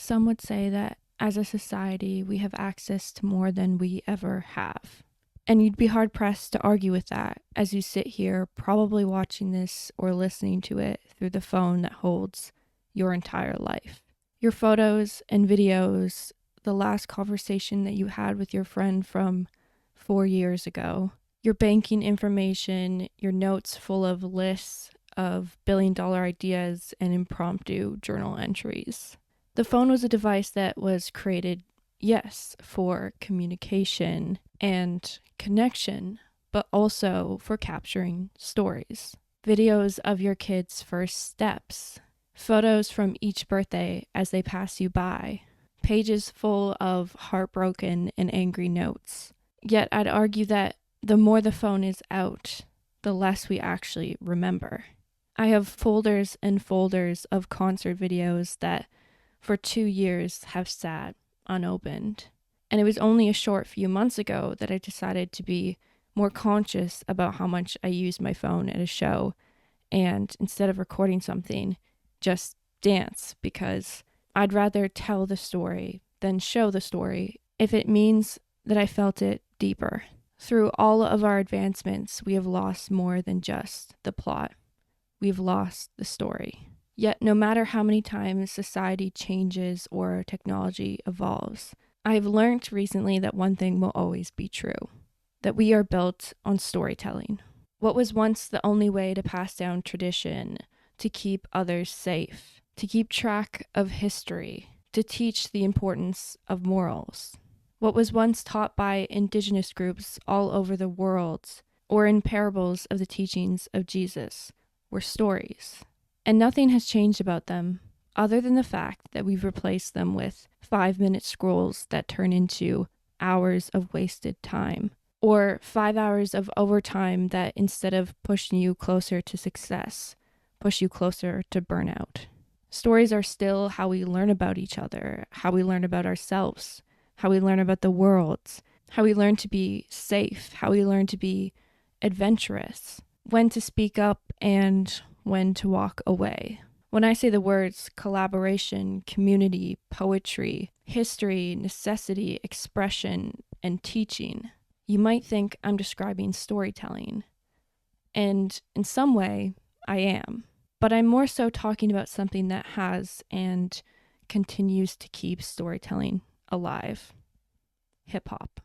Some would say that as a society, we have access to more than we ever have. And you'd be hard pressed to argue with that as you sit here, probably watching this or listening to it through the phone that holds your entire life. Your photos and videos, the last conversation that you had with your friend from 4 years ago, your banking information, your notes full of lists of billion-dollar ideas and impromptu journal entries. The phone was a device that was created, yes, for communication and connection, but also for capturing stories. Videos of your kids' first steps, photos from each birthday as they pass you by, pages full of heartbroken and angry notes. Yet I'd argue that the more the phone is out, the less we actually remember. I have folders and folders of concert videos that for 2 years have sat unopened. And it was only a short few months ago that I decided to be more conscious about how much I use my phone at a show, and instead of recording something, just dance, because I'd rather tell the story than show the story if it means that I felt it deeper. Through all of our advancements, we have lost more than just the plot. We've lost the story. Yet no matter how many times society changes or technology evolves, I've learned recently that one thing will always be true, that we are built on storytelling. What was once the only way to pass down tradition, to keep others safe, to keep track of history, to teach the importance of morals. What was once taught by indigenous groups all over the world, or in parables of the teachings of Jesus, were stories. And nothing has changed about them, other than the fact that we've replaced them with 5-minute scrolls that turn into hours of wasted time, or 5 hours of overtime that, instead of pushing you closer to success, push you closer to burnout. Stories are still how we learn about each other, how we learn about ourselves, how we learn about the world, how we learn to be safe, how we learn to be adventurous, when to speak up and when to walk away. When I say the words collaboration, community, poetry, history, necessity, expression, and teaching, you might think I'm describing storytelling. And in some way, I am. But I'm more so talking about something that has and continues to keep storytelling alive. Hip hop.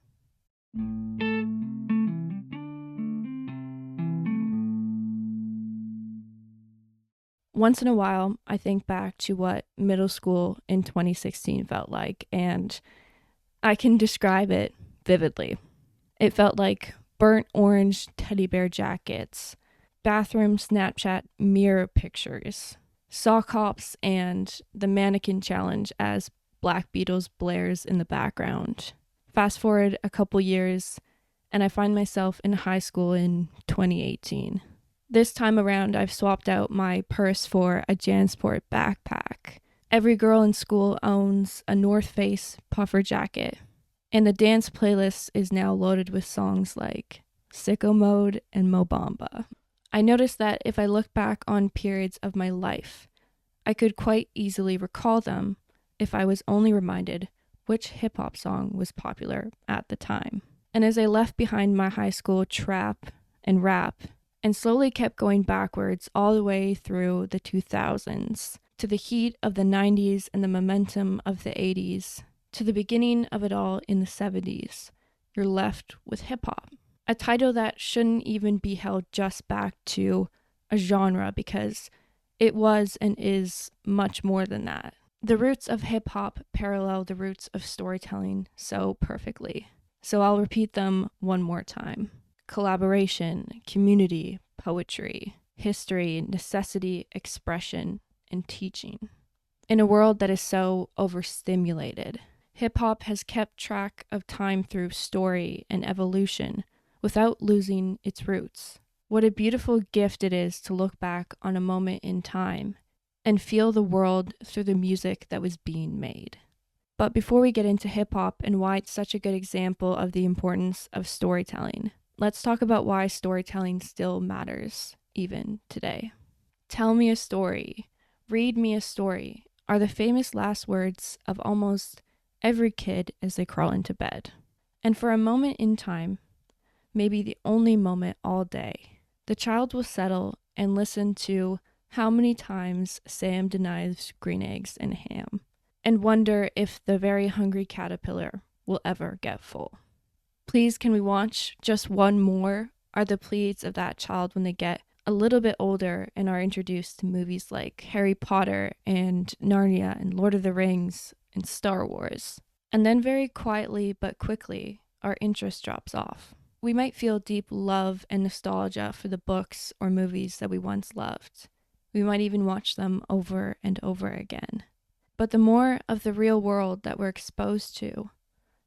Once in a while, I think back to what middle school in 2016 felt like, and I can describe it vividly. It felt like burnt orange teddy bear jackets, bathroom Snapchat mirror pictures, sock hops, and the mannequin challenge as Black Beatles blares in the background. Fast forward a couple years, and I find myself in high school in 2018. This time around, I've swapped out my purse for a JanSport backpack. Every girl in school owns a North Face puffer jacket, and the dance playlist is now loaded with songs like Sicko Mode and Mo Bamba. I noticed that if I look back on periods of my life, I could quite easily recall them if I was only reminded which hip-hop song was popular at the time. And as I left behind my high school trap and rap, and slowly kept going backwards all the way through the 2000s, to the heat of the 90s and the momentum of the 80s, to the beginning of it all in the 70s, you're left with hip-hop. A title that shouldn't even be held just back to a genre, because it was and is much more than that. The roots of hip-hop parallel the roots of storytelling so perfectly. So I'll repeat them one more time. Collaboration, community, poetry, history, necessity, expression, and teaching. In a world that is so overstimulated, hip-hop has kept track of time through story and evolution without losing its roots. What a beautiful gift it is to look back on a moment in time and feel the world through the music that was being made. But before we get into hip-hop and why it's such a good example of the importance of storytelling, let's talk about why storytelling still matters, even today. Tell me a story. Read me a story. are the famous last words of almost every kid as they crawl into bed. And for a moment in time, maybe the only moment all day, the child will settle and listen to how many times Sam denies green eggs and ham, and wonder if the very hungry caterpillar will ever get full. Please, can we watch just one more? Are the pleads of that child when they get a little bit older and are introduced to movies like Harry Potter and Narnia and Lord of the Rings and Star Wars. And then very quietly but quickly, our interest drops off. We might feel deep love and nostalgia for the books or movies that we once loved. We might even watch them over and over again. But the more of the real world that we're exposed to,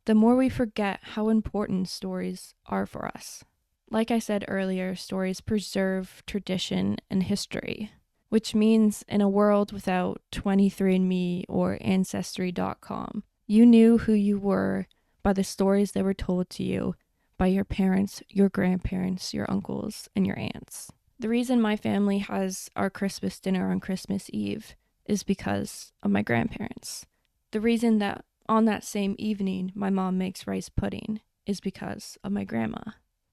the more we forget how important stories are for us. Like I said earlier, stories preserve tradition and history, which means in a world without 23andMe or Ancestry.com, you knew who you were by the stories that were told to you by your parents, your grandparents, your uncles, and your aunts. The reason my family has our Christmas dinner on Christmas Eve is because of my grandparents. The reason that on that same evening my mom makes rice pudding is because of my grandma.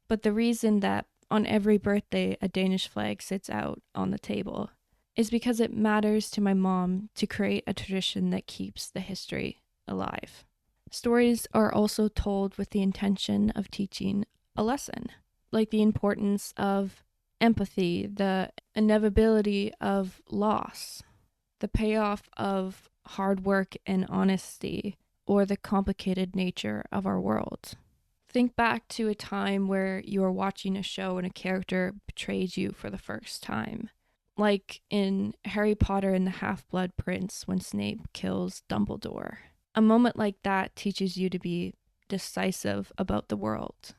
But the reason that on every birthday a Danish flag sits out on the table is because it matters to my mom to create a tradition that keeps the history alive. Stories are also told with the intention of teaching a lesson, like the importance of empathy, the inevitability of loss, the payoff of hard work and honesty, or the complicated nature of our world. Think back to a time where you were watching a show and a character betrayed you for the first time. Like in Harry Potter and the Half-Blood Prince when Snape kills Dumbledore. A moment like that teaches you to be decisive about the world.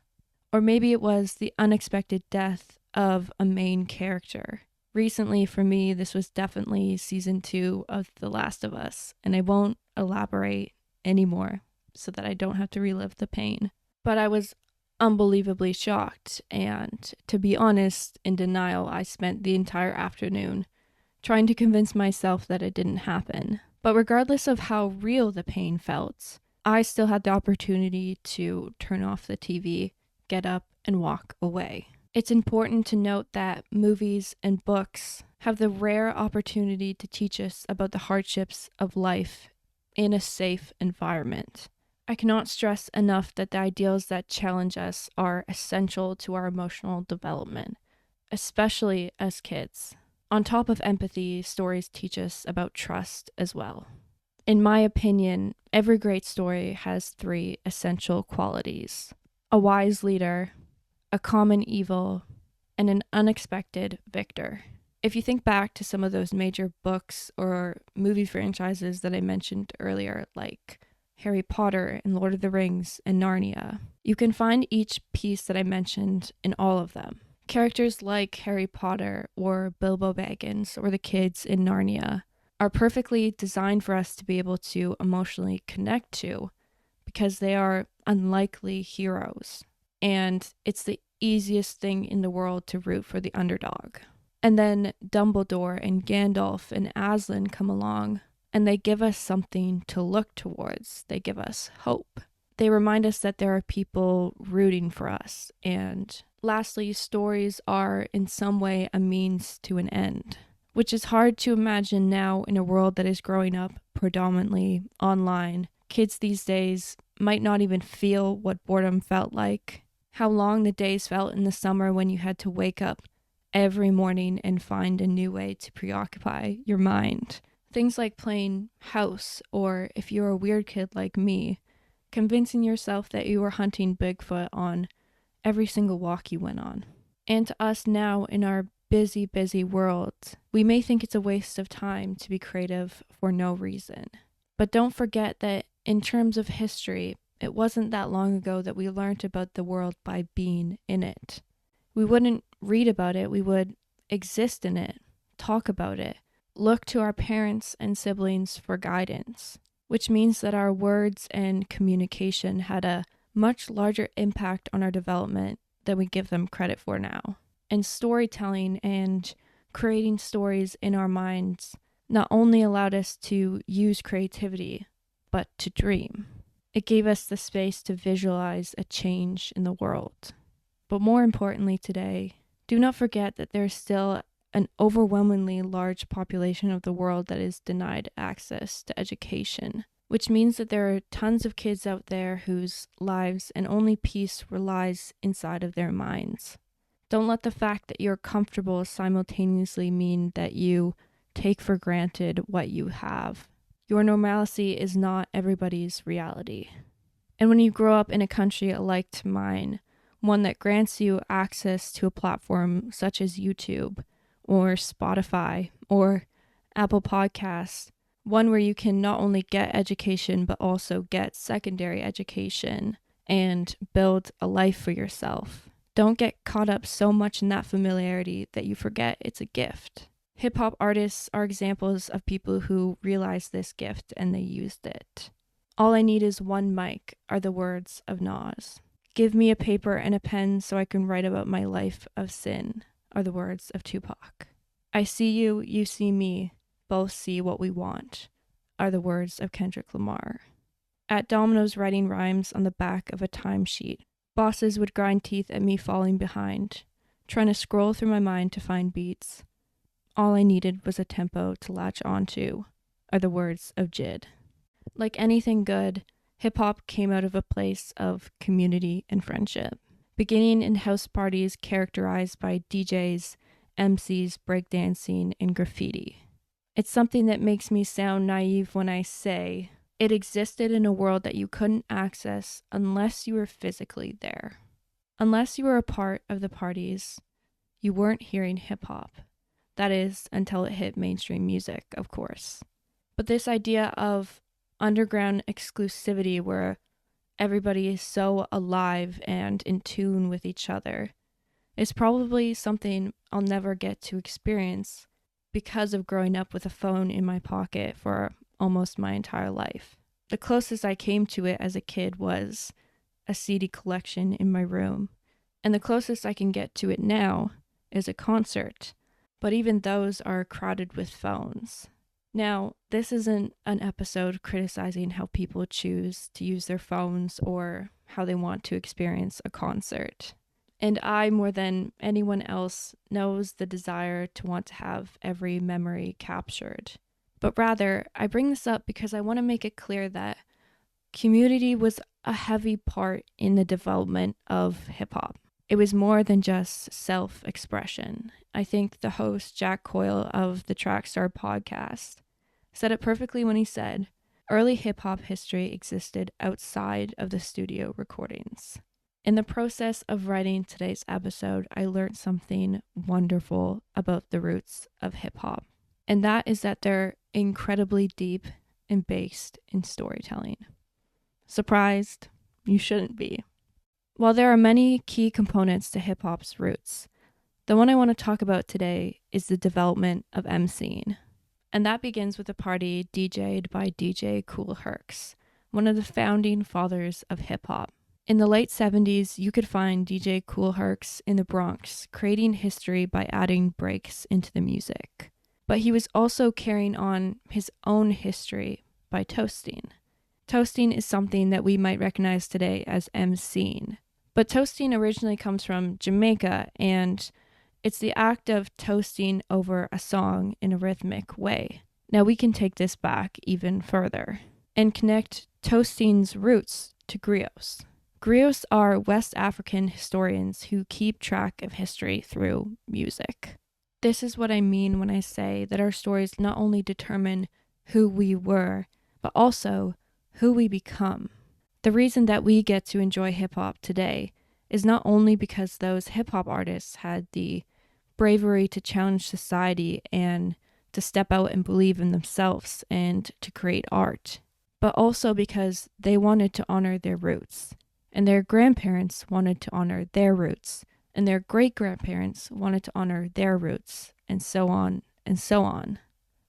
Or maybe it was the unexpected death of a main character. Recently, for me, this was definitely season 2 of The Last of Us, and I won't elaborate anymore so that I don't have to relive the pain. But I was unbelievably shocked, and to be honest, in denial. I spent the entire afternoon trying to convince myself that it didn't happen. But regardless of how real the pain felt, I still had the opportunity to turn off the TV, get up, and walk away. It's important to note that movies and books have the rare opportunity to teach us about the hardships of life in a safe environment. I cannot stress enough that the ideals that challenge us are essential to our emotional development, especially as kids. On top of empathy, stories teach us about trust as well. In my opinion, every great story has 3 essential qualities: a wise leader, a common evil, and an unexpected victor. If you think back to some of those major books or movie franchises that I mentioned earlier, like Harry Potter and Lord of the Rings and Narnia, you can find each piece that I mentioned in all of them. Characters like Harry Potter or Bilbo Baggins or the kids in Narnia are perfectly designed for us to be able to emotionally connect to because they are unlikely heroes. And it's the easiest thing in the world to root for the underdog. And then Dumbledore and Gandalf and Aslan come along, and they give us something to look towards. They give us hope. They remind us that there are people rooting for us. And lastly, stories are in some way a means to an end, which is hard to imagine now in a world that is growing up predominantly online. Kids these days might not even feel what boredom felt like, how long the days felt in the summer when you had to wake up every morning and find a new way to preoccupy your mind. Things like playing house, or if you're a weird kid like me, convincing yourself that you were hunting Bigfoot on every single walk you went on. And to us now in our busy, busy world, we may think it's a waste of time to be creative for no reason. But don't forget that in terms of history, it wasn't that long ago that we learned about the world by being in it. We wouldn't read about it, we would exist in it, talk about it, look to our parents and siblings for guidance, which means that our words and communication had a much larger impact on our development than we give them credit for now. And storytelling and creating stories in our minds not only allowed us to use creativity, but to dream. It gave us the space to visualize a change in the world. But more importantly today, do not forget that there is still an overwhelmingly large population of the world that is denied access to education, which means that there are tons of kids out there whose lives and only peace relies inside of their minds. Don't let the fact that you're comfortable simultaneously mean that you take for granted what you have. Your normalcy is not everybody's reality. And when you grow up in a country alike to mine, one that grants you access to a platform such as YouTube or Spotify or Apple Podcasts, one where you can not only get education but also get secondary education and build a life for yourself. Don't get caught up so much in that familiarity that you forget it's a gift. Hip-hop artists are examples of people who realized this gift and they used it. All I need is one mic are the words of Nas. Give me a paper and a pen so I can write about my life of sin are the words of Tupac. I see you, you see me, both see what we want are the words of Kendrick Lamar. At Domino's writing rhymes on the back of a timesheet, bosses would grind teeth at me falling behind, trying to scroll through my mind to find beats. All I needed was a tempo to latch onto are the words of Jid. Like anything good, hip-hop came out of a place of community and friendship, beginning in house parties characterized by DJs, MCs, breakdancing, and graffiti. It's something that makes me sound naive when I say it existed in a world that you couldn't access unless you were physically there. Unless you were a part of the parties, you weren't hearing hip-hop. That is, until it hit mainstream music, of course. But this idea of underground exclusivity where everybody is so alive and in tune with each other is probably something I'll never get to experience because of growing up with a phone in my pocket for almost my entire life. The closest I came to it as a kid was a CD collection in my room, and the closest I can get to it now is a concert. But even those are crowded with phones. Now, this isn't an episode criticizing how people choose to use their phones or how they want to experience a concert. And I, more than anyone else, knows the desire to want to have every memory captured. But rather, I bring this up because I want to make it clear that community was a heavy part in the development of hip-hop. It was more than just self-expression. I think the host, Jack Coyle of the Trackstar podcast, said it perfectly when he said, early hip-hop history existed outside of the studio recordings. In the process of writing today's episode, I learned something wonderful about the roots of hip-hop. And that is that they're incredibly deep and based in storytelling. Surprised? You shouldn't be. While there are many key components to hip-hop's roots, the one I want to talk about today is the development of MCing. And that begins with a party DJ'd by DJ Kool Herc, one of the founding fathers of hip-hop. In the late 70s, you could find DJ Kool Herc in the Bronx, creating history by adding breaks into the music. But he was also carrying on his own history by toasting. Toasting is something that we might recognize today as MCing. But toasting originally comes from Jamaica, and it's the act of toasting over a song in a rhythmic way. Now we can take this back even further and connect toasting's roots to griots. Griots are West African historians who keep track of history through music. This is what I mean when I say that our stories not only determine who we were, but also who we become. The reason that we get to enjoy hip-hop today is not only because those hip-hop artists had the bravery to challenge society and to step out and believe in themselves and to create art, but also because they wanted to honor their roots, and their grandparents wanted to honor their roots, and their great-grandparents wanted to honor their roots, and so on and so on.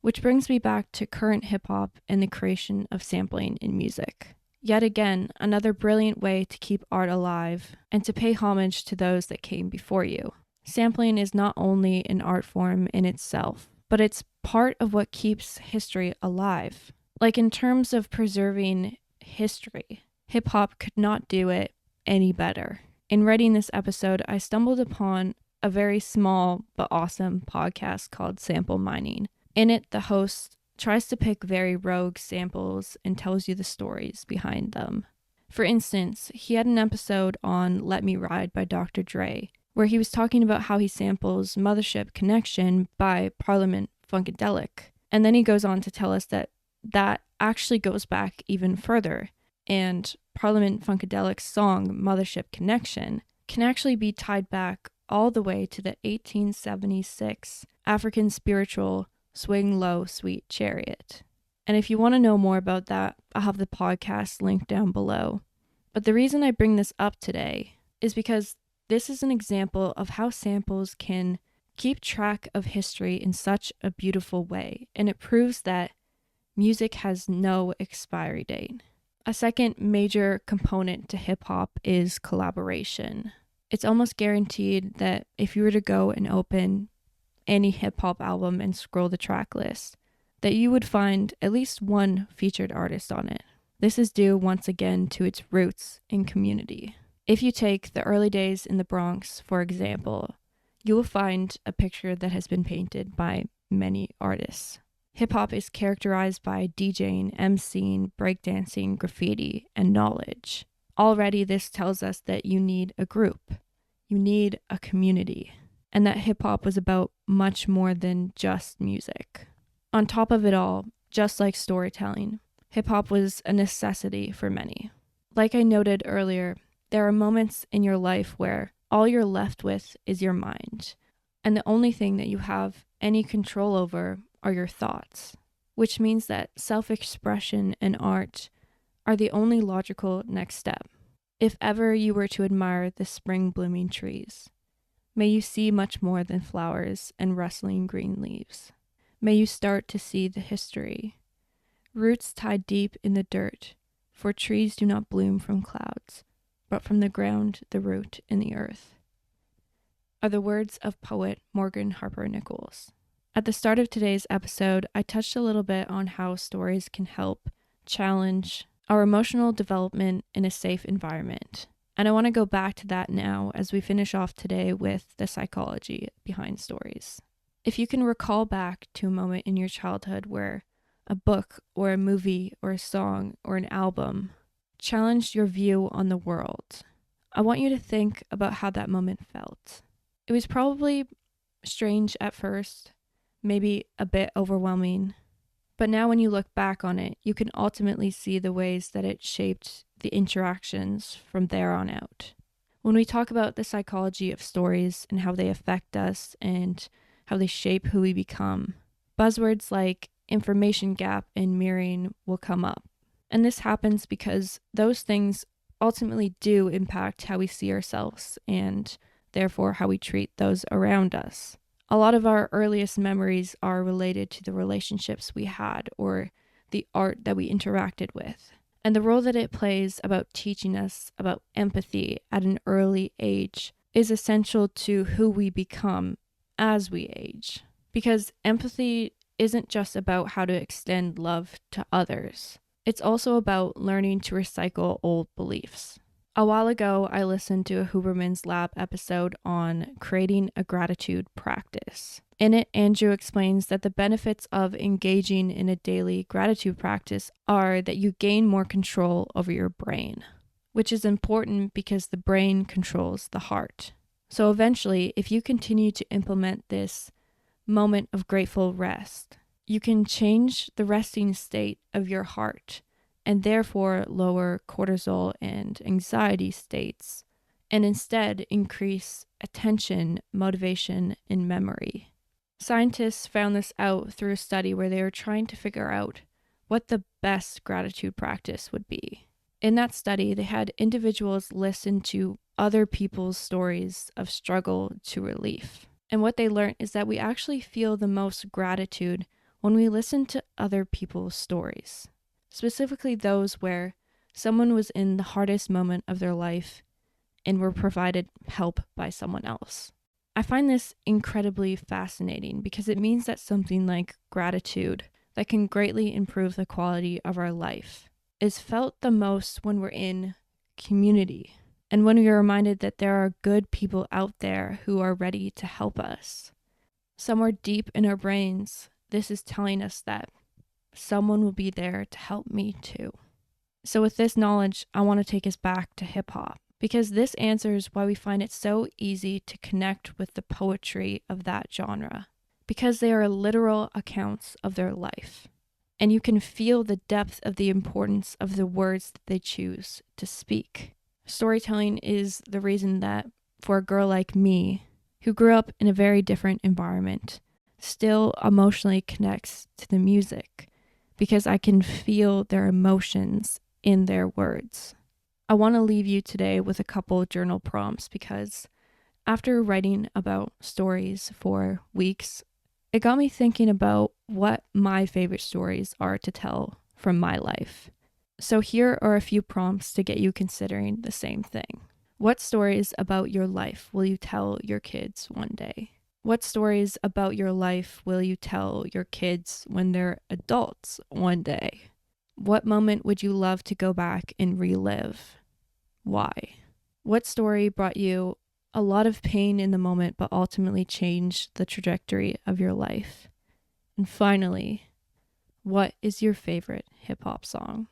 Which brings me back to current hip-hop and the creation of sampling in music. Yet again, another brilliant way to keep art alive and to pay homage to those that came before you. Sampling is not only an art form in itself, but it's part of what keeps history alive. Like in terms of preserving history, hip hop could not do it any better. In writing this episode, I stumbled upon a very small but awesome podcast called Sample Mining. In it, the host tries to pick very rogue samples and tells you the stories behind them. For instance, he had an episode on Let Me Ride by Dr. Dre, where he was talking about how he samples Mothership Connection by Parliament Funkadelic. And then he goes on to tell us that that actually goes back even further, and Parliament Funkadelic's song Mothership Connection can actually be tied back all the way to the 1876 African spiritual Swing Low Sweet Chariot. And if you want to know more about that, I'll have the podcast linked down below. But the reason I bring this up today is because this is an example of how samples can keep track of history in such a beautiful way, and it proves that music has no expiry date. A second major component to hip-hop is collaboration. It's almost guaranteed that if you were to go and open any hip-hop album and scroll the track list, that you would find at least one featured artist on it. This is due once again to its roots in community. If you take the early days in the Bronx, for example, you will find a picture that has been painted by many artists. Hip-hop is characterized by DJing, MCing, breakdancing, graffiti, and knowledge. Already this tells us that you need a group, you need a community, and that hip-hop was about much more than just music. On top of it all, just like storytelling, hip-hop was a necessity for many. Like I noted earlier, there are moments in your life where all you're left with is your mind, and the only thing that you have any control over are your thoughts, which means that self-expression and art are the only logical next step. If ever you were to admire the spring blooming trees, may you see much more than flowers and rustling green leaves. May you start to see the history, roots tied deep in the dirt, for trees do not bloom from clouds, but from the ground, the root, and the earth, are the words of poet Morgan Harper Nichols. At the start of today's episode, I touched a little bit on how stories can help challenge our emotional development in a safe environment. And I want to go back to that now as we finish off today with the psychology behind stories. If you can recall back to a moment in your childhood where a book or a movie or a song or an album challenged your view on the world, I want you to think about how that moment felt. It was probably strange at first, maybe a bit overwhelming, but now when you look back on it, you can ultimately see the ways that it shaped the interactions from there on out. When we talk about the psychology of stories and how they affect us and how they shape who we become, buzzwords like information gap and mirroring will come up. And this happens because those things ultimately do impact how we see ourselves and therefore how we treat those around us. A lot of our earliest memories are related to the relationships we had or the art that we interacted with. And the role that it plays about teaching us about empathy at an early age is essential to who we become as we age. Because empathy isn't just about how to extend love to others. It's also about learning to recycle old beliefs. A while ago, I listened to a Huberman's Lab episode on creating a gratitude practice. In it, Andrew explains that the benefits of engaging in a daily gratitude practice are that you gain more control over your brain, which is important because the brain controls the heart. So eventually, if you continue to implement this moment of grateful rest, you can change the resting state of your heart and therefore lower cortisol and anxiety states, and instead increase attention, motivation, and memory. Scientists found this out through a study where they were trying to figure out what the best gratitude practice would be. In that study, they had individuals listen to other people's stories of struggle to relief. And what they learned is that we actually feel the most gratitude when we listen to other people's stories. Specifically those where someone was in the hardest moment of their life and were provided help by someone else. I find this incredibly fascinating because it means that something like gratitude that can greatly improve the quality of our life is felt the most when we're in community and when we are reminded that there are good people out there who are ready to help us. Somewhere deep in our brains, this is telling us that someone will be there to help me too. So with this knowledge, I want to take us back to hip hop because this answers why we find it so easy to connect with the poetry of that genre, because they are literal accounts of their life. And you can feel the depth of the importance of the words that they choose to speak. Storytelling is the reason that for a girl like me, who grew up in a very different environment, still emotionally connects to the music because I can feel their emotions in their words. I want to leave you today with a couple journal prompts because after writing about stories for weeks, it got me thinking about what my favorite stories are to tell from my life. So here are a few prompts to get you considering the same thing. What stories about your life will you tell your kids one day? What stories about your life will you tell your kids when they're adults one day? What moment would you love to go back and relive? Why? What story brought you a lot of pain in the moment but ultimately changed the trajectory of your life? And finally, what is your favorite hip hop song?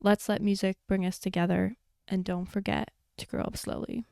Let's let music bring us together, and don't forget to grow up slowly.